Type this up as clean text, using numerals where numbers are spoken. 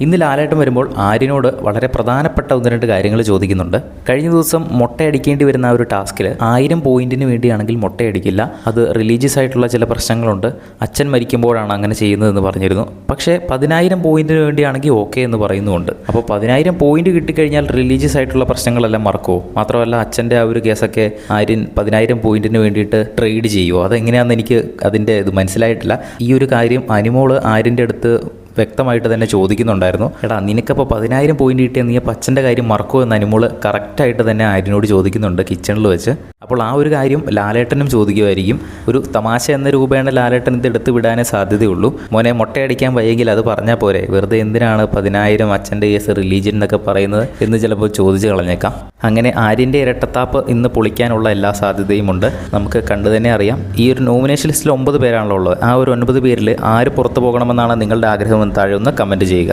ഇന്ന് ലാലേട്ടൻ വരുമ്പോൾ ആര്യനോട് വളരെ പ്രധാനപ്പെട്ട ഒന്ന് രണ്ട് കാര്യങ്ങൾ ചോദിക്കുന്നുണ്ട്. കഴിഞ്ഞ ദിവസം മൊട്ടയടിക്കേണ്ടി വരുന്ന ആ ഒരു ടാസ്കിൽ 1000 പോയിന്റിന് വേണ്ടിയാണെങ്കിൽ മൊട്ടയടിക്കില്ല, അത് റിലീജിയസ് ആയിട്ടുള്ള ചില പ്രശ്നങ്ങളുണ്ട്, അച്ഛൻ മരിക്കുമ്പോഴാണ് അങ്ങനെ ചെയ്യുന്നതെന്ന് പറഞ്ഞിരുന്നു. പക്ഷേ 10000 പോയിന്റിന് വേണ്ടിയാണെങ്കിൽ ഓക്കെ എന്ന് പറയുന്നുമുണ്ട്. അപ്പോൾ 10000 പോയിന്റ് കിട്ടിക്കഴിഞ്ഞാൽ റിലീജിയസ് ആയിട്ടുള്ള പ്രശ്നങ്ങളെല്ലാം മറക്കുമോ? മാത്രമല്ല അച്ഛൻ്റെ ആ ഒരു കേസൊക്കെ ആര്യൻ 10000 പോയിന്റിന് വേണ്ടിയിട്ട് ട്രേഡ് ചെയ്യുമോ? അതെങ്ങനെയാണെന്ന് എനിക്ക് അതിൻ്റെ ഇത് മനസ്സിലായിട്ടില്ല. ഈ ഒരു കാര്യം അനിമോള് ആര്യൻ്റെ അടുത്ത് വ്യക്തമായിട്ട് തന്നെ ചോദിക്കുന്നുണ്ടായിരുന്നു. എടാ നിനക്കപ്പോൾ 10000 പോയിന്റ് കിട്ടിയ നീ അച്ഛൻ്റെ കാര്യം മറക്കുമോ എന്ന് അനിമോള് കറക്റ്റായിട്ട് തന്നെ ആര്യനോട് ചോദിക്കുന്നുണ്ട് കിച്ചണിൽ വെച്ച്. അപ്പോൾ ആ ഒരു കാര്യം ലാലേട്ടനും ചോദിക്കുമായിരിക്കും. ഒരു തമാശ എന്ന രൂപേണ ലാലേട്ടൻ ഇത് എടുത്ത് വിടാനേ സാധ്യതയുള്ളൂ. മോനെ മൊട്ടയടിക്കാൻ വയ്യെങ്കിൽ അത് പറഞ്ഞാൽ പോരെ, വെറുതെ എന്തിനാണ് 10000 അച്ഛൻ്റെ കേസ് റിലീജിയൻ എന്നൊക്കെ പറയുന്നത് എന്ന് ചിലപ്പോൾ ചോദിച്ചു കളഞ്ഞേക്കാം. അങ്ങനെ ആര്യൻ്റെ ഇരട്ടത്താപ്പ് ഇന്ന് പൊളിക്കാനുള്ള എല്ലാ സാധ്യതയുമുണ്ട്. നമുക്ക് കണ്ടു തന്നെ അറിയാം. ഈ ഒരു നോമിനേഷൻ ലിസ്റ്റിൽ 9 പേരാണല്ലോ ഉള്ളത്. ആ ഒരു 9 പേരിൽ ആര് പുറത്തു പോകണമെന്നാണ് നിങ്ങളുടെ ആഗ്രഹം? താഴെ ഒന്ന് കമൻറ്റ് ചെയ്യുക.